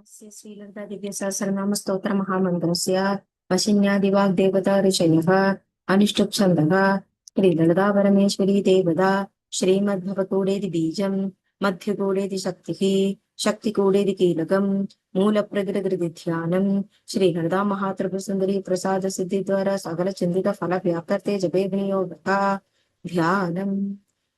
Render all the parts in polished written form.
श्रीललिता दिव्य सहस्रनाम स्तोत्र महामंत्रस्य वशिन्यादिवाग्देवता ऋषयः अनुष्टुप् छन्दः श्रीललिता परमेश्वरी देवता श्रीमद्भवकोडेति बीजं मध्यकोडेति शक्तिः शक्तिकोडेति कीलकम् मूलप्रकृतिध्यानं श्रीललिता महात्रिपुरसुन्दरी प्रसाद सिद्धि द्वारा सकल चिन्तित फल व्याप्तर्थे जपे विनियोगः ध्यानम्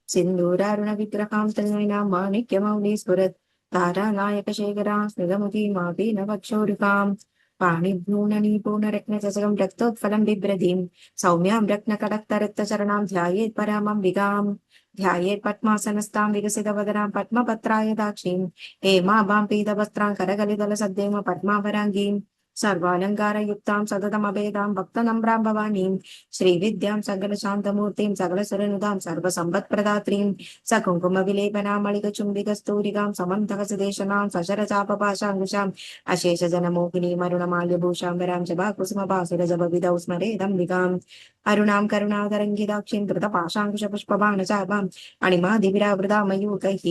सिन्दूरारुण विग्रहां तन्मयिनां माणिक्यमौली स्फुरत् तारानायकशेखरां स्मितमुखीमापीनवक्षोरुकां पाणिभ्रूणनीपूर्णरत्नचषकं रक्तोत्फलं बिभ्रतीं सौम्यां रत्नकटक्तरक्तचरणां ध्यायेत् परामम्बिकां ध्यायेत् पद्मासनस्तां विकसितवदनां पद्मपत्रायदाक्षीं हेमाभां पीतवस्त्रां करकलितलसद्देम पद्मावराङ्गीं सर्वालङ्कारयुक्तां सततमभेदां भक्तनम्रां भवानीं श्रीविद्यां सकलशान्तमूर्तिं सकलसुरनुदां सर्वसम्पत्प्रदात्रीं सकुङ्कुमविलेपनां मलिकचुम्बिकस्तूरिकां समन्तकसदेशनां सशरचापपाशाङ्कुशाम् अशेषजनमोहिनीम् अरुणमाल्यभूषां वरां जबाकुसुमपासुरजबविदौ स्मरेदम्बिकाम् अरुणां करुणातरङ्गिताक्षीं धृतपाशाङ्कुशपुष्पबाणचापाम् अणिमादिविरावृता मयूकैः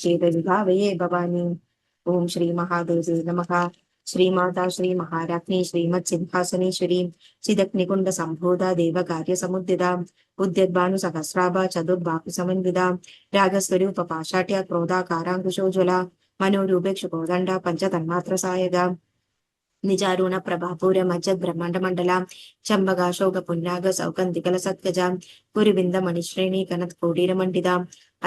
चेतविभावये भवानी। ओं श्री महादेवी नमः। श्रीमाता श्री महाराज्ञी श्रीमत्सिंहासनेश्वरी चिदग्निकुण्ड सम्भोधा देव कार्य समुद्यता उद्यद्भानु सहस्राभा चतुर्बाहु समन्विता रागस्वरूप पाशाट्या क्रोधाकाराङ्कुशोज्वला मनोरूपेक्षुकोदण्डा पंचतन्मात्र सायगा निजारुण प्रभापूर मज्जद ब्रह्मांड मंडला चंबकाशोक पुन्नाग सौकंतिकल सत्कजा कुरुविंद मणिश्रेणी कनत कोडीर मंडिता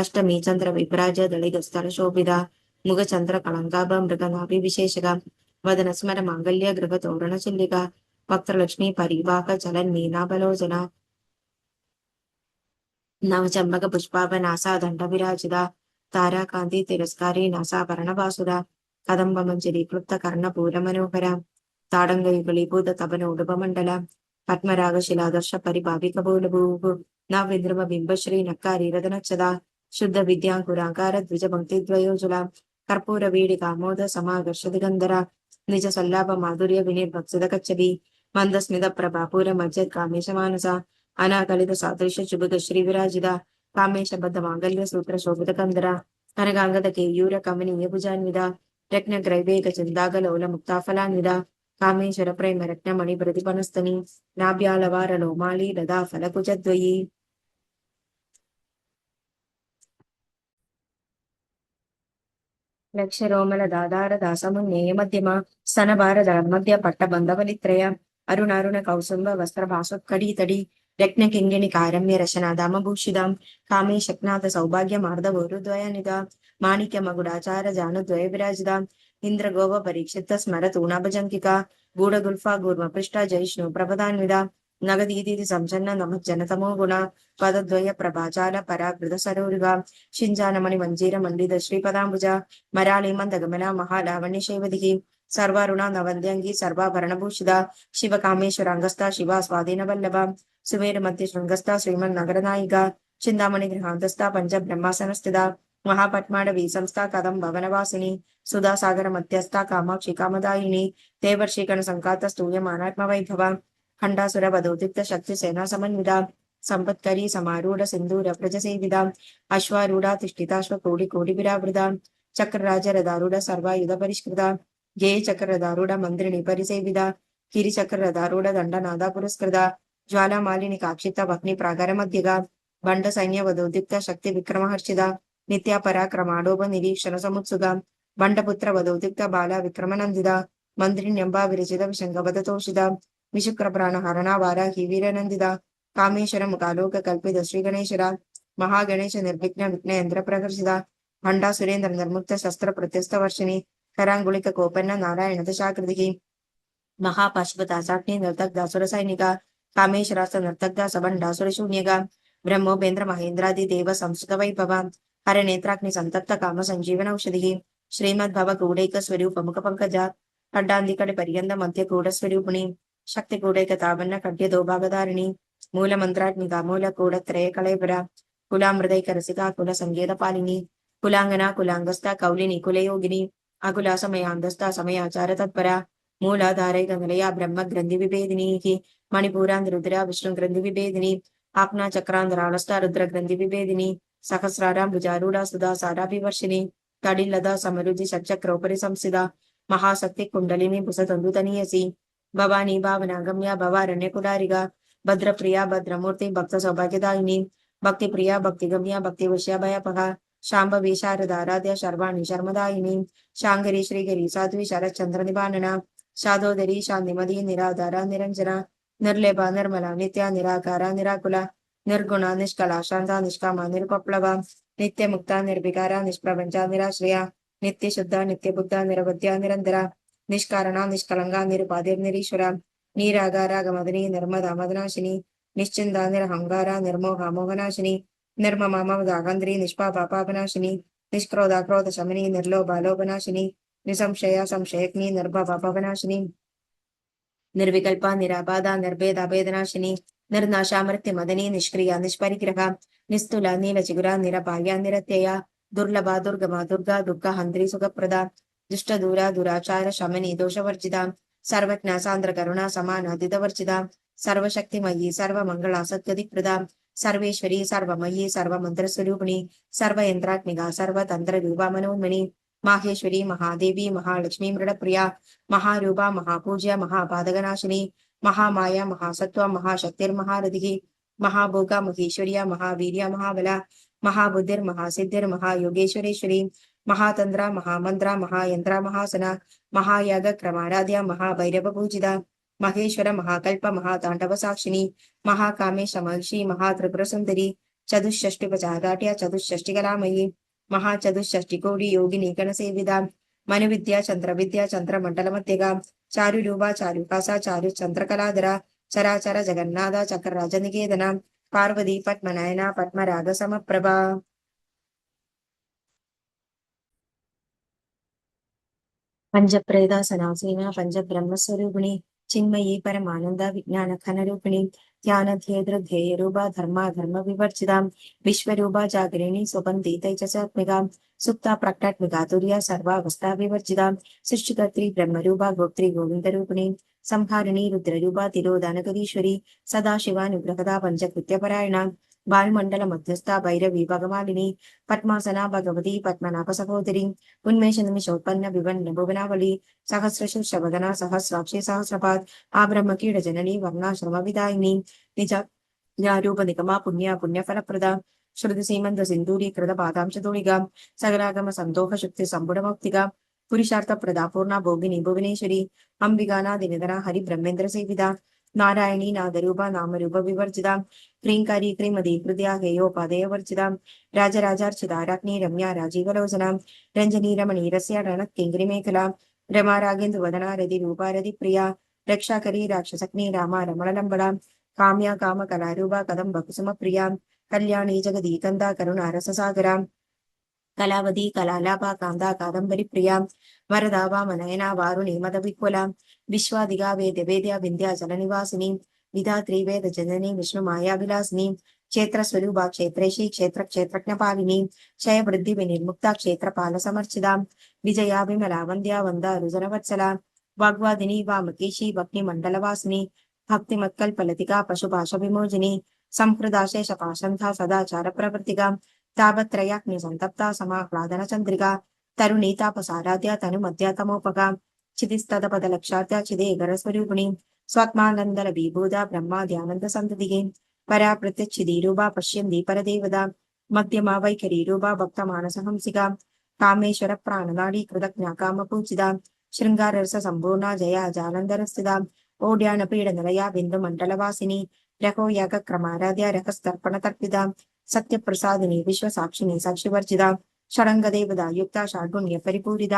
अष्टमी चंद्र विभ्राज दलिगस्थल शोभिता मुग चंद्र कलंकाभ मृगनाभि विशेषगा वदन स्मर मांगल्य गृह तोरण चिल्लिका वक्त्रलक्ष्मी परिवाह चलन मीनाबलोचना नवचंबक पुष्पाभनासा दंड विराजिता ताराकांति तिरस्कारी नासाभरण वासुदा कदंब मंजरी क्लुप्त कर्ण पूर मनोहर ताडंग युगलीभूत तपन उडुपमंडल पद्मराग शिलादर्श परिभाविक बोलभूः नवविद्रम बिंब श्री नक्कारी रदनक्षदा शुद्ध विद्यांकुराकार द्विज पंक्ति द्वयोजुला कर्पूर वीडि कामोद समाकर्ष दिगंधर निज सल्लाभ माधुर्य विनिर्भक्षित कच्छपि मंदस्मित प्रभापूर मज्जद कामेश मानसा अनाकलित सादृश चुबुक श्री विराजिता कामेश बद्ध मांगल्य सूत्र शोभित कंदर कनकांगद केयूर कमनीय भुजान्विता रत्न ग्रैवेक चिंदागलोल मुक्ताफलान्विता कामेश्वर प्रेम रत्न मणि प्रतिपनस्तनी नाभ्यालवार लोमाली लदा फलकुजद्वयी लक्षरोमल दादार दासमुन्नेय मध्यम स्तनभार मध्य पट्ट बंधवलित्रय अरुण अरुण कौसुंब वस्त्र भासोत्कड़ी तड़ी रत्न किंगिणी कारम्य रशना दामभूषितां कामेशक्नाथ सौभाग्य मार्दवोरुद्वयनिधा माणिक्य मगुडाचार जानुद्वय विराजिता इंद्र गोव परीक्षित स्मर तूणाभजंकिका गूढ़गुल्फा गूर्म पृष्ठा जयिष्णु प्रपदान्विता नगदीति संचन्न नम जनतमो गुण पदद्वय प्रभाचाल पराकृत सरोरुगा शिंजानमणि मंजीर मंडित श्रीपदांबुजा मराली मंदगमना महालावण्य शैवदिकी सर्वारुणा नवद्यंगी सर्वाभरणभूषिता शिव कामेश्वर अंगस्था शिवा स्वाधीन वल्लभा सुमेर मध्य शृंगस्था श्रीमन नगरनायिका चिंतामणि गृहांतस्था पंच ब्रह्मासनस्थिता महापट्माडवी संस्था कदम भवनवासिनी सुधा सागर मध्यस्था कामाक्षि कामदायिनी देवर्षिकण संकात स्तूयमानात्म वैभव खंडासुर वधोदिक्त शक्ति सेना समन्विता संपत्करी समारूढ़ सिंधूर प्रज सेविता अश्वारूढ़ा तिष्ठिताश्व कोटि कोटि विरावृता चक्रराज रदारूढ़ सर्वायुध परिष्कृता गेय चक्र रदारूढ़ मंत्रिणी परिसेविता गिरि चक्र रदारूढ़ दंडनादा पुरस्कृता ज्वाला मालिनी काक्षिता अग्नि प्रागर मध्यगा बंड सैन्य वधोदिक्त शक्ति विक्रमहर्षिता नित्या पराक्रमाडोभ निरीक्षण समुत्सुगा बंडपुत्र वधोदिक्त बाला विक्रमनंदिता मंत्रिण्यंबा विरचित विशंगवदतोषिता विशुक्र प्राण हरणा वाराही वीरनंदिता कामेश्वर मुखालोक कल्पित श्री गणेशरा महागणेश निर्विघ्न विघ्न यंत्र प्रकर्षिता भंडा सुरेंद्र निर्मुक्त शस्त्र प्रत्यस्त वर्षिणी करांगुलिक कोपन्न नारायण दशाकृति महापाशुपतासाग्नि नर्तक दासुर सैनिका कामेश्वरास नर्तक दास भंडासुर शून्यगा ब्रह्मोपेन्द्र महेंद्रादि देव संस्कृत वैभव हर नेत्राग्नि संतप्त काम संजीवन औषधि श्रीमद भव गूढ़ैक स्वरूप मुख पंकजा खड्डांधिकट पर्यंत मध्य गूढ़ स्वरूपिणी शक्ति गूढ़ैक तावन्न खड्य दोभागधारिणी मूल मंत्राग्निका मूल कूढ़ त्रय कलयपुर कुलामृदैक रसिका कुल संगीत पालिनी कुलांगना कुलांगस्था कौलिनी कुलयोगिनी अकुला समयांधस्था समयाचार तत्परा मूलाधारैक निलया ब्रह्म ग्रंथि विभेदिनी मणिपूरांध रुद्रा विष्णु ग्रंथि विभेदिनी आप्ना चक्रांध्रालस्था रुद्र ग्रंथि विभेदिनी सहस्रारां भुजारूढ़ा सुधा साराभिवर्षिणी तडिलदा समरुचि षट्चक्रोपरि संस्थिता మహాశక్తి కుండలిని బుసతందుతనీయసి భవానీ భావనాగమ్య భవారణ్య కుడారిగా భద్రప్రియ భద్రమూర్తి భక్త సౌభాగ్యదాయిని భక్తి ప్రియ భక్తి గమ్య భక్తి విషయ భయపహ శాంభవి శారదారాధ్య శర్వాణి శర్మదాయిని శాంగరి శ్రీగిరి సాధ్వి శరచంద్ర నిబానన శాదోదరి శాంతిమది నిరాధార నిరంజన నిర్లేప నిర్మల నిత్య నిరాకార నిరాకుల నిర్గుణ నిష్కళ శాంత నిష్కామ నిరుపప్లవ నిత్య ముక్త నిర్వికార నిష్ప్రపంచ నిరాశ్రయ నిత్య శుద్ధ నిత్య బుద్ధ నిరవధ్య నిరంతర నిష్కారణ నిష్కలంగా నిరుపాధిర్ నిరీశ్వర నీరాగారాగమదని నిర్మద మదనాశిని నిశ్చింద నిరహంగార నిర్మోహ మోహనాశిని నిర్మమ మమదాగంధ్రి నిష్పాపాపనాశిని నిష్క్రోధ క్రోధ శమిని నిర్లోభాలోపనాశిని నిసంశయ సంశయగ్ని నిర్భవపనాశిని నిర్వికల్ప నిరాబాధ నిర్భేద భేదనాశిని నిర్నాశ మృత్యు మదని నిష్క్రియ నిష్పరిగ్రహ నిస్తుల నీల చిగుర నిరపాయ నిరత్యయ దుర్లభ దుర్గమ దుర్గా దుఃఖ హంత్రి సుఖప్రద దుష్ట దూర దురాచార శమని దోషవర్జిత సర్వజ్ఞ సాంద్ర కరుణ సమానాదితవర్జిత సర్వశక్తిమయీ సర్వమంగళ సద్గతిప్రద సర్వేశ్వరి సర్వమయీ సర్వమంత్రస్వరూపిణి సర్వయంత్రాత్మిక సర్వతంత్ర రూప మనోన్మణి మాహేశ్వరి మహాదేవి మహాలక్ష్మీ మృడప్రియ మహారూప మహాపూజ్య మహాపాదగనాశిని మహామాయ మహాసత్వ మహాశక్తిర్మహారథి మహాభోగ మహేశ్వర్య మహావీర్య మహాబల మహాబుద్ధిర్ మహాసిద్ధిర్ మహాయోగేశ్వరేశ్వరి మహాతంద్ర మహామంత్ర మహాయంత్ర మహాసన మహాయాగ క్రమారాధ్య మహాభైరవ పూజిత మహేశ్వర మహాకల్ప మహాతాండవ సాక్షిని మహాకామేశ మహిషి మహాత్రిపుర సుందరి చతుషష్టిపచాగాట్య చతుషష్టికలామయి మహాచతుషష్టికోటి యోగిని గణసేవిద మను విద్య చంద్ర విద్య చంద్ర మండల మధ్యగా చారురూప చారుకాస చారు చంద్రకళాధర చరాచర జగన్నాథ చక్రరాజ నికేతన పార్వతి పద్మనయన పద్మరాగ సమప్రభ పంచప్రేద సనాసీన పంచబ్రహ్మస్వరూపిణి చిన్మయీ పరమానంద విజ్ఞాన ఖనరూపిణి ధ్యానధ్యేయ రూప ధర్మ ధర్మ వివర్జితాం విశ్వరూప జాగరిణి స్వపంతి తైజసాత్మికాం సుప్త ప్రకటాత్మికా తుర్య సర్వావస్థా వివర్జితాం సృష్టికర్త్రి బ్రహ్మరూప గోప్త్రి గోవిందరూపిణి సంహారిణి రుద్రరూప తిరోధానకరీశ్వరి సదాశివానుగ్రహదా పంచకృత్యపరాయణ వాయుమండల మధ్యస్థ భైరవి భగవాలిని పద్మాసన భగవతి పద్మనాభ సహోదరి ఉన్మేష నిమిషోత్పన్న వివన్న భువనావళి సహస్రశుషవదన సహస్రాక్షి సహస్రపాద్ ఆ బ్రహ్మకీడ జనని వర్ణాశ్రమ విదాయిని నిజ జ్ఞారూప నిగమ పుణ్య పుణ్యఫలప్రద శృతి సీమంత సింధూరీకృత పాదాంశతోడిగా సగరాగమ సంతోష శక్తి సంబుడముక్తిగా పురుషార్థ ప్రదా పూర్ణ భోగిని భువనేశ్వరి అంబిగానాది నిధన హరి బ్రహ్మేంద్ర సేవిత నారాయణి నాదరూప నామరూప వివర్జిత క్రీంకారి క్రీమది హృదయ హేయోపాదయ వర్జిత రాజరాజార్చిత రాజ్ఞి రమ్య రాజీవలోచన రంజనీ రమణీ రస్య రణకింగిరి మేఖల రమా రాగేందు వదన రది రూపారది ప్రియ రక్షాకరి రాక్షసగ్ని రామ రమణలంబడ కామ్య కామ కళారూప కదంబ కుసుమ ప్రియ కళ్యాణి జగదీ కంద కరుణ రససాగర కళావతి కళాలాప కాంద కాదంబరి ప్రియ వరదా వామనయన వారుణి మద వికుల విశ్వాదిగా వేద వేద్య వింధ్యాచల నివాసిని విధాత్రి వేద జనని విష్ణు మాయావిలాసిని క్షేత్ర స్వరూప క్షేత్రేషి క్షేత్ర క్షేత్రజ్ఞపాలిని క్షయ వృద్ధి వినిర్ముక్త క్షేత్రపాల సమర్చిత విజయ విమల వంద్య వంద రుజనవత్సల వాగ్వాదిని వామకేశి భక్తి మండలవాసిని భక్తి మత్కల్పలతిగా పశుభాష విమోజిని సంహృదాశేష పాశంధ సదాచార ప్రవృత్తిగా తాపత్రయాగ్ని సంతప్త సమాహ్లాదన చంద్రిగా తరుణీ తాపసారాధ్య తను మధ్యతమోపగా చితిస్తద పద లక్షార్థ చిదే గరస్వరూపిణి స్వాత్మానందల విభూద బ్రహ్మాద్యానంద సంతతికి పరా ప్రత్యచ్చిదీరూపా పశ్యంది పరదేవద మధ్యమా వైఖరి రూపా భక్త మానసహంసిగా కామేశ్వర ప్రాణనాడీ కృతజ్ఞ కామ పూజిత శృంగార రస సంపూర్ణ జయ జాలంధరస్థిత ఓడ్యాన పీడ నిలయ బిందు మండలవాసిని రహో యాగ క్రమారాధ్య రహస్తర్పణ తర్పిత సత్యప్రసాదిని విశ్వసాక్షిని సాక్షివర్జిత షడంగదేవద యుక్త షాఢ్గుణ్య పరిపూరిత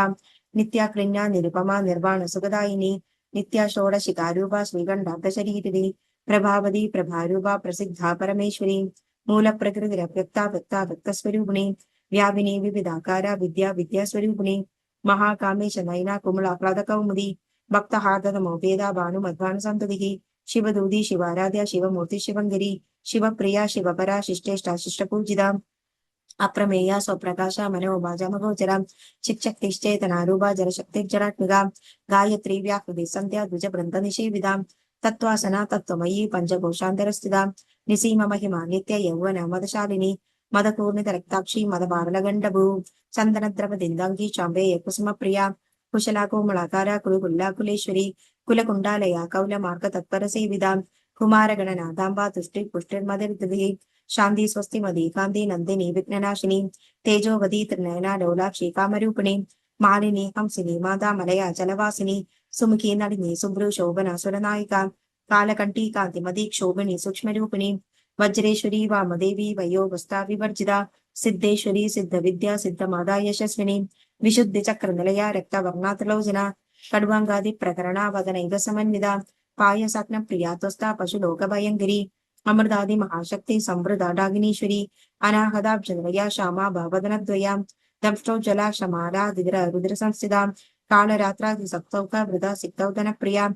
నిత్యాక్లిన్య నిరుపమా నిర్వాణ సుఖదాయిని నిత్య షోడశికారూప శ్రీగండార్థ శరీరిని ప్రభావతి ప్రభారూప ప్రసిద్ధ పరమేశ్వరి మూల ప్రకృతి వ్యక్త వ్యక్త వ్యక్త స్వరూపిణి వ్యాపిని వివిధాకార విద్యా విద్యాస్వరూపిణి మహాకామేశ నయన కుమలాహ్లాద కౌముది భక్త హార్దతమో వేద భాను మధ్వాన సంతతి శివదూది శివారాధ్య శివమూర్తి శివంగిరి శివప్రియ శివపరా శిష్టేష్ట శిష్ట పూజిత అప్రమేయ స్వప్రకాశ మనోభాజమగోచర చిచ్చక్తిశ్చేతనారూప జలశక్తిర్జరాత్మిక గాయత్రి వ్యాకృతి సంధ్యా ద్విజ బృంద నిషేవిద తత్వాసన తత్వమయీ పంచకోశాంతరస్థిత నిసీమ మహిమ నిత్య యౌవన మదశాలిని మదపూర్ణిత రక్తాక్షి మదబారల గండభూ చందన ద్రవ దిందంగి చాంబేయ కుసుమ ప్రియ कुशला कोमलाकार कुलकुल्लाकुलेश्वरी कुलकुण्डालया कौलमार्गतत्परसेविदां कुमारगणनाथाम्बा तुष्टिपुष्टिर्मदिर्दधिः शान्ति स्वस्तिमदी कान्ति नन्दिनी विघ्ननाशिनी तेजोवती त्रिनयना लोलाक्षी कामरूपिणी मालिनी हंसिनी माता मलया जलवासिनी सुमुखी नलिनी शुभ्रू शोभना सुरनायिका कालकंठी कांतिमती क्षोभिनी सूक्ष्मरूपिणी वज्रेश्वरी वामदेवी वयोवस्था विवर्जिता सिद्धेश्वरी सिद्ध विद्या सिद्धमादा यशस्विनी विशुद्धि चक्र निलया रक्तवर्णातलोचना कड्वांगादि प्रकरणा वदनैव समन्विता पायसाग्न प्रिया त्वस्ता पशुलोक भयंकरी अमृतादि महाशक्ति समृद्धा डागिनीश्वरी अनाहदाब्जनया श्यामा भवदनद्वया दंष्टोज्ज्वला क्षमाला दिग्र रुद्र संस्थिता कालरात्रादि सप्तौका वृदा सिक्तौदन प्रिया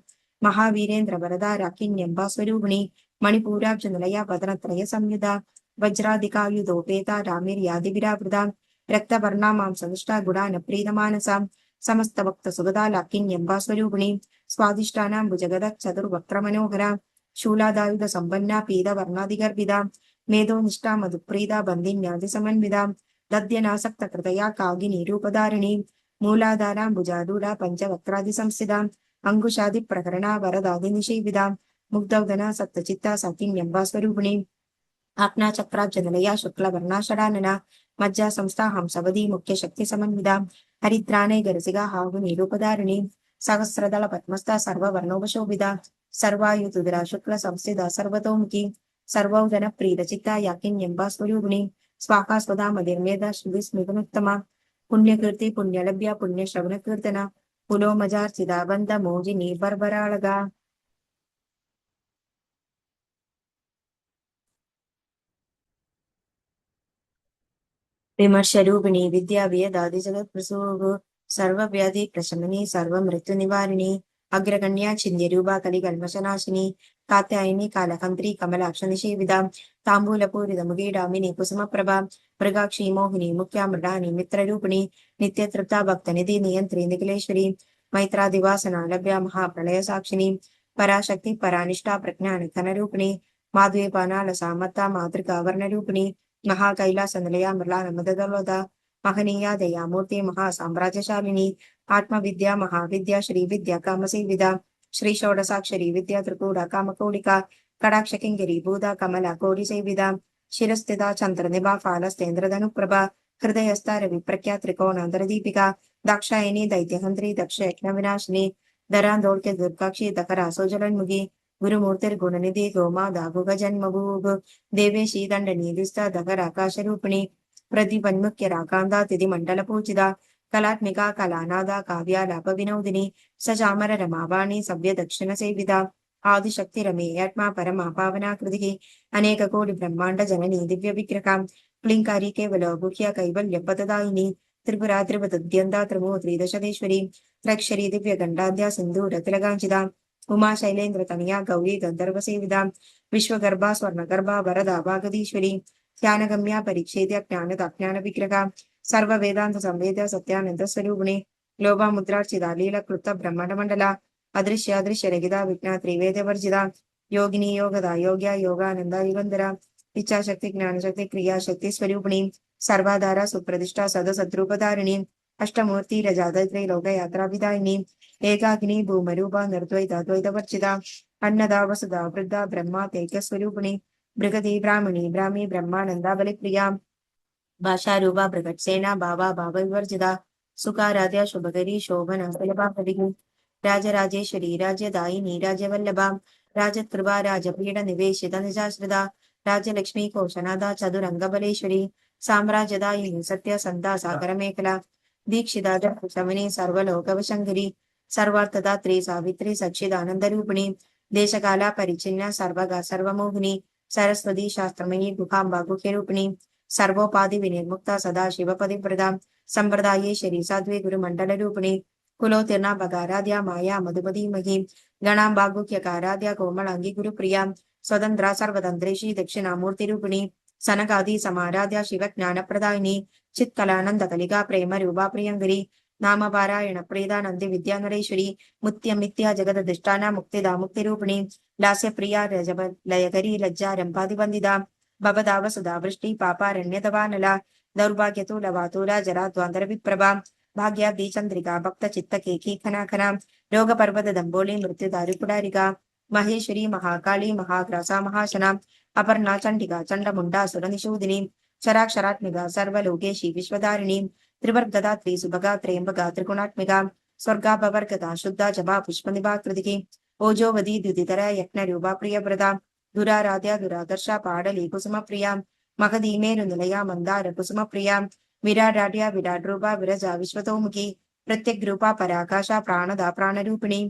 महावीरेन्द्र वरदा राकिन्यंबा स्वरूपिणी मणिपूराब्जनलया वदनत्रय संयुधा वज्राधिकायुधोपेता रामिर्यादिविरावृता रक्तवर्णा मां सदुष्टा गुणान प्रीतमानसा समस्त भक्त सुगदा लाकिन्यंबा स्वरूपिणी स्वादिष्टानां भुजगद चतुर्वक्त्रमनोहरा शूलादायुध संपन्ना पीतवर्णादिगर्भिता मेधोनिष्ठा मधुप्रीता बन्दिन्यादिसमन्विता दद्यनासक्त कृतया कागिनी रूपधारिणी मूलाधारां भुजारूढा पञ्चवक्त्रादिसंस्थिता अंकुशादि प्रकरणा वरदादिनिषेविता मुग्धौदना सप्तचित्ता साकिन्यंबा स्वरूपिणी आज्ञा चक्राब्जनलया शुक्लवर्णा षडानना मज्जा संस्था हंसवदी मुख्य शक्ति समन्विता हरिद्राणे गरसिगा हाहुनी रूपधारिणी सहस्रदल पद्मस्था सर्ववर्णोपशोभिता सर्वायुधुधरा शुक्ल संस्थिता सर्वतोमुखी सर्वौदन प्रीतचित्ता याकिन्यंबा स्वरूपिणी स्वाहा स्वधा मदिर्मेधा श्रुतिस्मृतनुत्तमा पुण्यकीर्ति पुण्यलभ्या पुण्यश्रवण कीर्तना पुलोमजार्चिता बंध मोजिनी बर्बराळगा विमर्शरूपिणी विद्या वेदादि जगत् प्रसूगु सर्वव्याधि प्रशमनी सर्वमृत्यु निवारिणी अग्रगण्या छिन्द्यरूपा कलिकल्मषनाशिनी कात्यायनी कालहन्त्री कमलाक्ष निषेविदा ताम्बूलपूरितमुगीडामिनी कुसुमप्रभा मृगाक्षी मोहिनी मुख्या मृडानी मित्ररूपिणी नित्यतृप्ता भक्तनिधि नियन्त्री निखिलेश्वरी मैत्रादिवासना लभ्या महाप्रलय साक्षिणी पराशक्ति परानिष्ठा प्रज्ञान घनरूपिणी माध्वेपानालसा मत्ता मातृका वर्णरूपिणी महाकैलासनिलया मृलानमदलोदा महनीया दयामूर्ति महासाम्राज्यशालिनी आत्मविद्या महाविद्या श्रीविद्या कामसेविदा श्री षोडशाक्षरी विद्या त्रिकूटा कामकोटिका कटाक्षकिङ्करी भूता कमला कोटिसेविदा शिरस्थिता चन्द्रनिभा फालस्तेन्द्रधनुप्रभा हृदयस्था रविप्रख्या त्रिकोणान्तरदीपिका दाक्षायणी दैत्यहन्त्री दक्षयज्ञविनाशिनी धरान्दोल्क्य दुर्गाक्षी दकरा सोजलन्मुखी गुरुमूर्तिर्गुणनिधि गोमादा गुगजन्मभूः देवेशी दण्डनीधिस्था दगराकाशरूपिणी प्रतिपन्मुख्य राकान्दा तिथिमण्डलपूजिता कलात्मिका कलानादा काव्यालाप विनोदिनी सचामर रमावाणी सव्य दक्षिण सेविता आदिशक्ति रमेयात्मा परमा पावनाकृतिः अनेक कोटि ब्रह्मांड जननी दिव्य विग्रहा क्लिंकारी केवल गुह्य कैवल्य पददायिनी त्रिपुरा त्रिपदद्यन्ता त्रिमूर्तिदशदेश्वरी त्रक्षरी दिव्य गंडाद्या सिंधूर तिलकांचिता उमा शैलेन्द्र तनया गौरी गंधर्व सेविदा विश्वगर्भा स्वर्णगर्भा वरदा वागदीश्वरी ध्यानगम्या परिच्छेद्य ज्ञान विग्रहा सर्व वेदांत संवेद्य सत्यानंद स्वरूपिणी लोभा मुद्रार्चिता लीला कृत ब्रह्मांड मंडला अदृश्य अदृश्य रहिता विज्ञा त्रिवेद वर्जिता योगिनी योगदा योग्या योगानंदा युगंधरा इच्छाशक्ति ज्ञानशक्ति क्रियाशक्ति स्वरूपिणी सर्वाधारा सुप्रतिष्ठा सदसद्रूपधारिणी अष्टमूर्ति रजाद्री लोक यात्रा विदायिनी एकाग्नि भूमरूपा निर्द्वैता द्वैतवर्जिता अन्नदा वसुधा वृद्धा ब्रह्मा तेजस्वरूपिणी बृहति ब्राह्मणी ब्राह्मी ब्रह्मानंदा बलिप्रिया भाषारूपा बृहत्सेना भावा भाव विवर्जिता सुखाराध्या शुभकरी शोभना सुलभापदिगी राजराजेश्वरी राज्यदायिनी राजवल्लभा राजकृपा राजपीठ निवेशित निजाश्रिता राजलक्ष्मी कोशनादा चतुरंगबलेश्वरी साम्राज्यदायिनी सत्य संता सागर मेखला दीक्षिता शमनी सर्वलोकवशंकरी सर्वार्थदात्री सावित्री सच्चिदानंदरूपिणी देशकाला परिचिन्ना सर्वगा सर्वमोहिनी सरस्वती शास्त्रमयी गुहांबा गुह्यरूपिणी सर्वोपाधि विनिर्मुक्ता सदा शिवपतिव्रता संप्रदायेश्वरी साध्वी गुरुमंडलरूपिणी कुलोत्तीर्णा भगाराध्या माया मधुमतीमही गणांबा गुह्यकाराध्या कोमलांगी गुरुप्रिया स्वतंत्रा सर्वतंत्रेशी दक्षिणामूर्तिरूपिणी सनकादि समाराध्या शिव ज्ञानप्रदायिनी चित्कलानंद कलिका प्रेम रूपा प्रियंकरी नाम पारायण प्रेदानंदी विद्यानरेश्वरी मुत्यमित्या जगदधिष्ठाना मुक्तिदा मुक्तिरूपिणी लास्य प्रिया रजब लयकरी लज्जा रंभादिवंदिता भवदावसुधा वृष्टि पापारण्यतवानला दौर्भाग्यतूलवातूला जरा द्वांतर विप्रभा भाग्याब्दी चंद्रिका भक्त चित्त केकी खना खना रोग पर्वत दंबोली मृत्यु दारुकुडारिका महेश्वरी महाकाली महाग्रासा महाशना अपर्णा चंडिका चंडमुंडा सुरनिशूदिनी शराक्षरात्मिका सर्वलोकेशी विश्वधारिणी त्रिवर्गदा त्रिसुभगा त्र्यंबका त्रिगुणात्मिका स्वर्गा भवर्गदा शुद्धा जपा पुष्पनिभाकृतिकी ओजोवदी द्युतिधरा यज्ञरूपा प्रियव्रता दुराराध्या दुरादर्शा पाडली कुसुम प्रिया महदी मेरु निलया मंदार कुसुम प्रिया विराड्या विराट रूपा विरजा विश्वतोमुखी प्रत्येक रूपा पराकाशा प्राणदा प्राणरूपिणी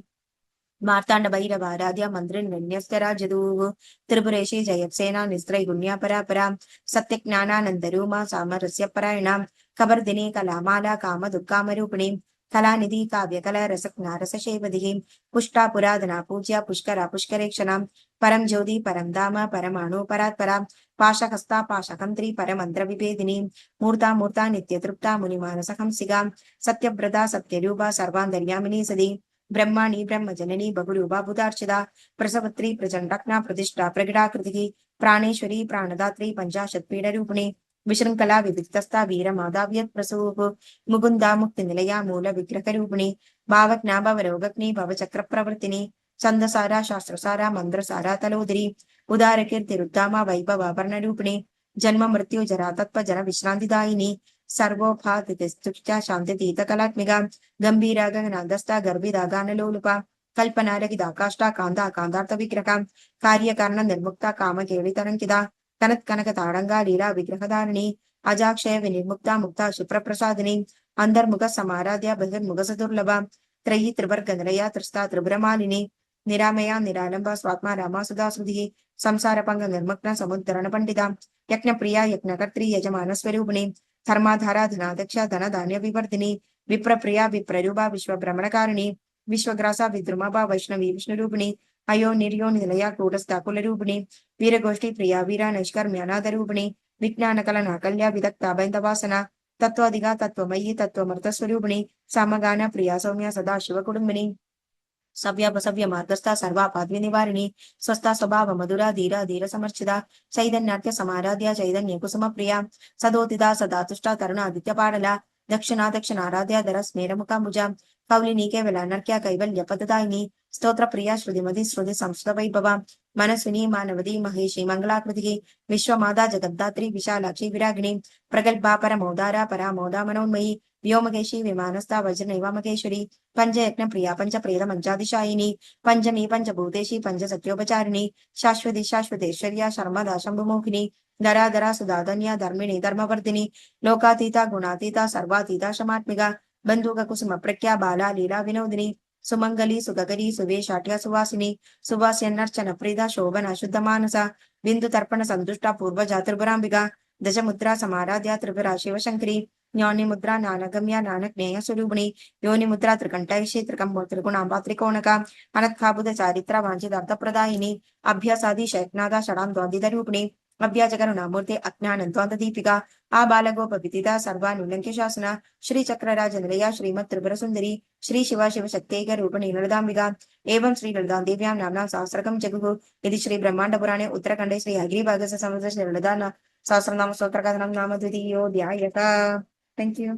मार्तांड भैरवाराध्य मंत्रिन्यस्तराजदूः त्रिपुरेशी जयत्सेना निस्त्रैगुण्या परापरा सत्य ज्ञानानंदरूमा सामरस्य परायणा कबर्दिनी कलामाला काम दुःखामरूपिणी कलानिधि काव्य कला रसज्ञा रसशेवधिः पुष्टा पुराधना पूज्या पुष्करा पुष्करेक्षणा परम ज्योति परम धाम परमाणु परात्परा पाशहस्ता पाशकंत्री परमंत्र विभेदिनी मूर्ता मूर्ता नित्य तृप्ता मुनिमानसहंसिका सत्यव्रता सत्यरूपा सर्वान्तर्यामिनी सदी ब्रह्माणी ब्रह्मजननी बहुरूपा बुधार्चिता प्रसवत्री प्रचंडक्ना प्रतिष्ठा प्रगटाकृतिः प्राणेश्वरी प्राणदात्री पंचाशत्पीडरूपिणी विशृंखला विविक्तस्था वीरमादाव्यत् प्रसूः मुकुंदा मुक्तिनिलया मूल विग्रहरूपिणी भावज्ञा भवरोगग्नि भवचक्रप्रवर्तिनी छन्दसारा शास्त्रसारा मंत्रसारा तलोदरी उदारकीर्तिरुद्धामा वैभवाभरणरूपिणी जन्म मृत्यु जरा तत्व जन विश्रांतिदायिनी सर्वोपाधिस्तुष्टा शांतितीतकलात्मिका गंभीरा गगनादस्था गर्भिदा गानलोलुपा कल्पना रगिदा काष्ठा कांदा कांदार्थ विग्रहा कार्यकारण निर्मुक्ता काम केलितरंकिता कनत कनक ताड़ंगा लीला विग्रहधारिणी अजाक्षय विनिर्मुक्ता मुक्ता शुप्रप्रसादिनी अंतर्मुख समाराध्या बहिर्मुख सदुर्लभा त्रयी त्रिवर्ग निलया त्रिस्ता त्रिपुरमालिनी निरामया निरालंबा स्वात्मा रामा सुधा सुधी संसार पंग निर्मग्न समुद्धरण पंडिता यज्ञ प्रिया यज्ञकर्त्री यजमान स्वरूपिणी धर्माधारा धनाध्यक्षा धन धान्य विवर्धिनी विप्रप्रिया विप्ररूपा विश्वभ्रमणकारिणी विश्वग्रासा विद्रुमभा वैष्णवी विष्णुरूपिणी अयो निर्यो निलया कूटस्थाकुलरूपिणी वीरगोष्ठी प्रिया वीरा नैष्कर्म्यानादरूपिणी विज्ञान कलना कल्या विदक्ता बैंदवासना तत्वाधिगा तत्वमयी तत्वमर्थस्वरूपिणी सामगान प्रिया सौम्या सदा शिवकुटुंबिनी सव्यापसव्य मार्गस्था सर्वापाद्य निवारिणी स्वस्था स्वभाव मधुरा धीरा धीर समर्चिता चैतन्यार्थ समाराध्या चैतन्य कुसुम प्रिया सदोतिदा सदा तुष्टा तरुणादित्य पाडला दक्षिणा दक्षिणाराध्या धर स्मेरमुखाम्बुजा कौलिनी केवल नर्क्या कैवल्य पददायिनी स्तोत्र प्रिया श्रुतिमति श्रुति संस्कृत वैभवा मनस्विनी मानवदी महेशी मंगलाकृति विश्वमादा जगद्धात्री विशालाक्षी विरागिणी प्रगल्भा परमोदारा परामोदा मनोन्मयी व्योमकेशी विमानस्था वज्रनैवामकेश्वरी पंचयज्ञ प्रिया पंच प्रेत मंचादिशायिनी पंचमी पंचभूतेशी पंच सत्योपचारिणी शाश्वती शाश्वतेश्वर्या शर्मदा शंभुमुखिनी धराधरा सुधाधन्या धर्मिणी धर्मवर्धिनी लोकातीता गुणातीता सर्वातीता शमात्मिका बंधुक कुसुम प्रख्या बाला लीला विनोदिनी सुमंगली सुगगरी सुवेशाट्या सुवासिनी सुवास्यन्नर्चन प्रीदा शोभना शुद्ध मानसा बिंदु तर्पण संतुष्टा पूर्वजा त्रिपुरांबिका दश मुद्रा समाराध्या त्रिपुरा शिवशंकरी न्योनि मुद्रा नानगम्या नानज्ञेय स्वरूपिणी योनि मुद्रा त्रिकंठैषी त्रिकंबो त्रिगुणांबा त्रिकोणका अनत्खाबुध चारित्रा वांछितार्थप्रदायिनी अभ्यासादि शैक्नादा षडां अभ्याजकरुणामूर्ति अज्ञानद्वान्तदीपिका आबालगोपविदिता सर्वानुलंघ्य शासना श्री चक्रराज निलया श्रीमत् त्रिपुर सुंदरी श्री शिवा शिव शक्त्यैक रूपिणी ललितांबिका एवं श्री ललिता देव्यां नाम्ना सहस्रकं जगुः इति श्री ब्रह्मांड पुराणे उत्तरखंडे श्री हयग्रीवागस्य संवत्सरे श्री ललिता सहस्रनाम स्तोत्रकथनं नाम द्वितीयोऽध्यायः। Thank you.